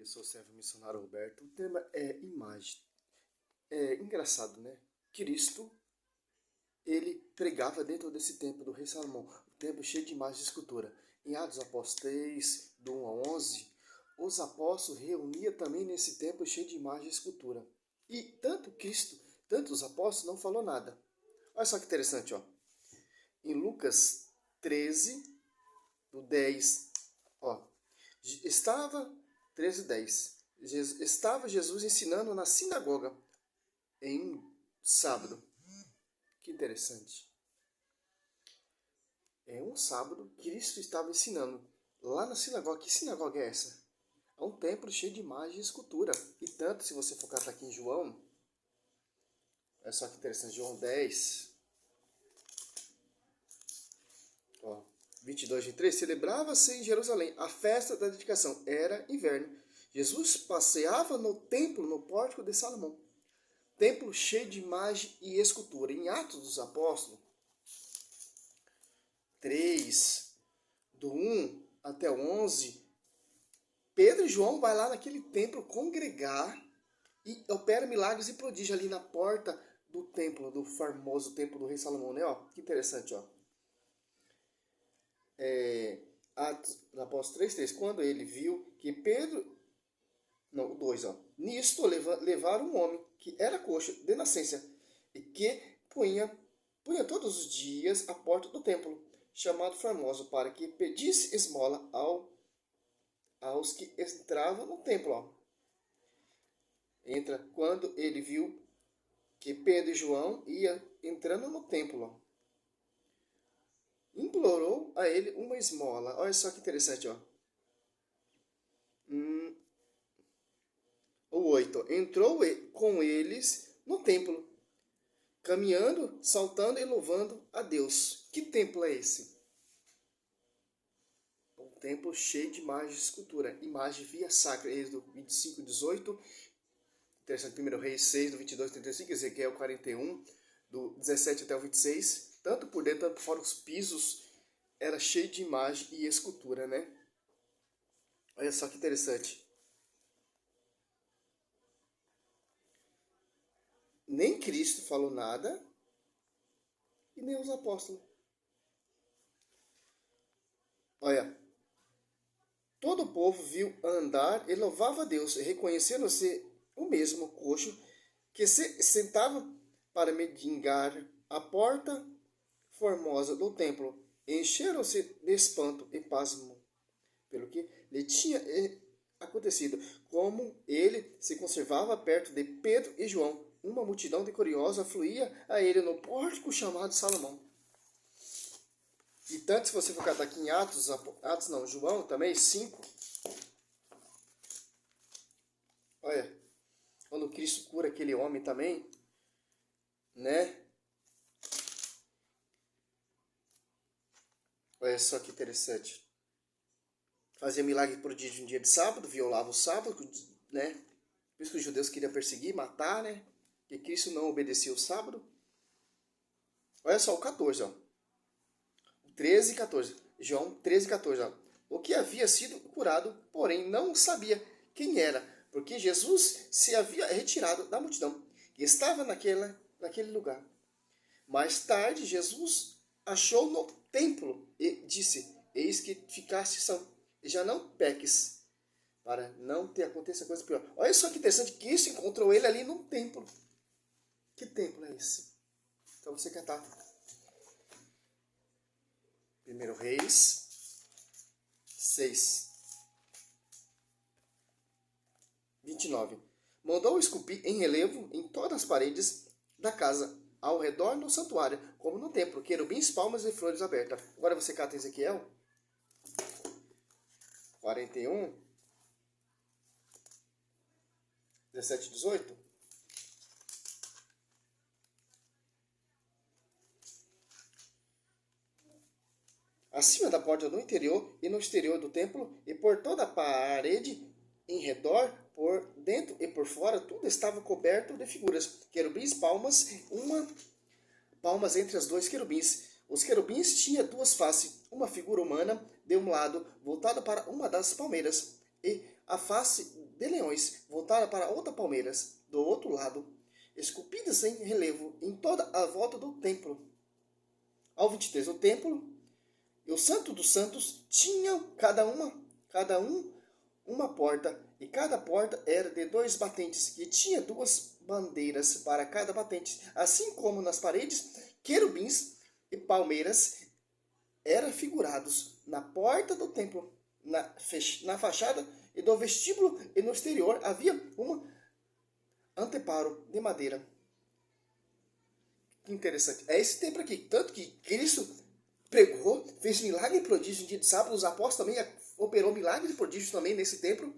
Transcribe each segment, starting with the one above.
Eu sou o servo missionário Roberto. O tema é imagem. É engraçado, né? Cristo, ele pregava dentro desse templo do rei Salomão, um templo cheio de imagens de escultura. Em Atos Apóstolos 3, do 1 a 11, os apóstolos reuniam também nesse templo cheio de imagens de escultura. E tanto Cristo, tanto os apóstolos não falou nada. Olha só que interessante, ó. Em Lucas 13, do 10, ó. Estava 13:10. Estava Jesus ensinando na sinagoga em um sábado. Que interessante. É um sábado, Cristo estava ensinando lá na sinagoga. Que sinagoga é essa? É um templo cheio de imagem e escultura. E tanto, se você focar aqui em João, olha só que interessante, João 10, ó, 22, 23, celebrava-se em Jerusalém a festa da dedicação. Era inverno. Jesus passeava no templo, no pórtico de Salomão. Templo cheio de imagem e escultura. Em Atos dos Apóstolos 3, do 1 até o 11, Pedro e João vai lá naquele templo congregar e opera milagres e prodígios ali na porta do templo, do famoso templo do rei Salomão, né? Ó, que interessante, ó. Atos dos Apóstolos 3:3, quando ele viu que Pedro... Não, o 2, ó. Nisto levaram um homem que era coxo de nascença e que punha todos os dias à porta do templo, chamado Formoso, para que pedisse esmola aos que entravam no templo. Ó. Quando ele viu que Pedro e João iam entrando no templo, ó, implorou a ele uma esmola. Olha só que interessante, ó. O 8. Entrou com eles no templo, caminhando, saltando e louvando a Deus. Que templo é esse? Um templo cheio de imagens de escultura. Imagem via sacra. Êxodo 25, 18. Interessante, 1 Reis 6, do 22 ao 35. Ezequiel 41, do 17 até o 26. Tanto por dentro, tanto por fora, os pisos era cheio de imagem e escultura, né? Olha só que interessante. Nem Cristo falou nada e nem os apóstolos. Olha, todo o povo viu andar e louvava a Deus, reconhecendo-se o mesmo coxo que se sentava para mendigar à porta formosa do templo. Encheram-se de espanto e pasmo pelo que lhe tinha acontecido. Como ele se conservava perto de Pedro e João, uma multidão de curiosos fluía a ele no pórtico chamado Salomão. E tanto, se você for catar aqui em João também, 5. Olha, quando Cristo cura aquele homem também, né? Olha só que interessante. Fazia milagre e prodígio no dia de sábado, violava o sábado, né? Por isso que os judeus queriam perseguir, matar, né? Porque Cristo não obedecia o sábado. Olha só o 14, ó. 13 e 14. João 13 e 14, ó. O que havia sido curado, porém não sabia quem era, porque Jesus se havia retirado da multidão e estava naquele lugar. Mais tarde, Jesus achou no templo e disse: eis que ficaste são, e já não peques, para não ter acontecido coisa pior. Olha só que interessante, que isso encontrou ele ali num templo. Que templo é esse? Então você cantar 1 Reis 6, 29. Mandou esculpir em relevo em todas as paredes da casa, ao redor do santuário, como no templo, querubins, palmas e flores abertas. Agora você cata Ezequiel 41, 17 e 18. Acima da porta do interior e no exterior do templo, e por toda a parede em redor, por dentro e por fora, tudo estava coberto de figuras, querubins, palmas entre as dois querubins. Os querubins tinham duas faces, uma figura humana de um lado, voltada para uma das palmeiras, e a face de leões, voltada para outras palmeiras, do outro lado, esculpidas em relevo em toda a volta do templo. Ao 23, o templo e o Santo dos Santos tinham cada um uma porta, e cada porta era de 2 batentes, que tinha 2 bandeiras para cada batente, assim como nas paredes, querubins e palmeiras eram figurados na porta do templo, na fachada e do vestíbulo, e no exterior havia um anteparo de madeira. Que interessante. É esse templo aqui, tanto que Cristo pregou, fez milagre e prodígio no dia de sábado, os apóstolos também operou milagres e prodígios também nesse templo.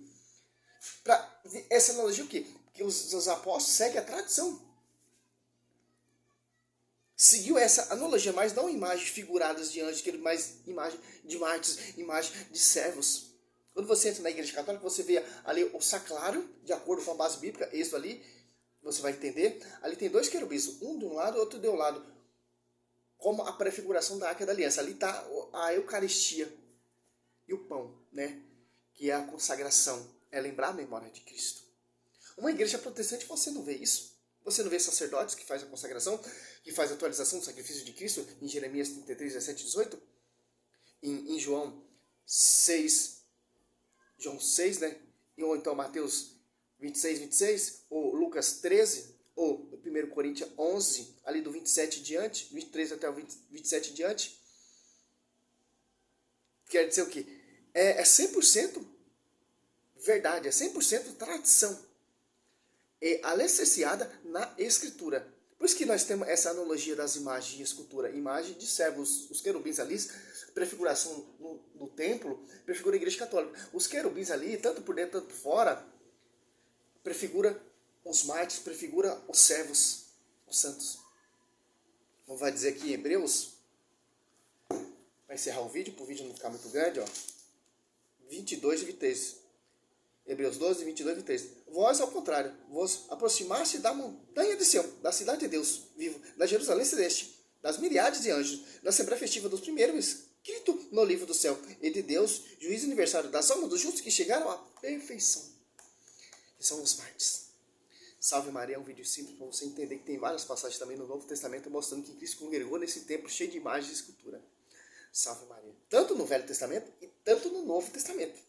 Para essa analogia o quê? Que os apóstolos seguem a tradição. Seguiu essa analogia, mas não imagens figuradas de anjos, mas imagem de mártires, imagem de servos. Quando você entra na igreja católica, você vê ali o sacrário, de acordo com a base bíblica, isso ali, você vai entender. Ali tem 2 querubins, um de um lado e outro de outro lado, como a prefiguração da Arca da Aliança. Ali está a Eucaristia e o pão, né? Que é a consagração, é lembrar a memória de Cristo. Uma igreja protestante, você não vê isso. Você não vê sacerdotes que fazem a consagração, que faz a atualização do sacrifício de Cristo, em Jeremias 33, 17, 18, em João 6, né? Ou então Mateus 26, 26, ou Lucas 13, ou 1 Coríntios 11, ali do 27 em diante, 23 até o 27 em diante. Quer dizer o quê? É 100% verdade, é 100% tradição. É alicerciada na Escritura. Por isso que nós temos essa analogia das imagens de escultura. Imagem de servos, os querubins ali, prefiguração no templo, prefigura a igreja católica. Os querubins ali, tanto por dentro, tanto por fora, prefigura os mártires, prefigura os servos, os santos. Como vai dizer aqui em Hebreus, para encerrar o vídeo, para o vídeo não ficar muito grande, ó, 22 e 23. Hebreus 12, 22 e 23. Vós, ao contrário, vos aproximaste da montanha de Sião, da cidade de Deus vivo, da Jerusalém celeste, das miríades de anjos, da Assembleia Festiva dos primeiros, escrito no livro do céu, e de Deus, juiz aniversário das almas dos justos que chegaram à perfeição, que são os mártires. Salve Maria é um vídeo simples para você entender que tem várias passagens também no Novo Testamento mostrando que Cristo congregou nesse templo cheio de imagens e escultura. Salve Maria. Tanto no Velho Testamento e tanto no Novo Testamento.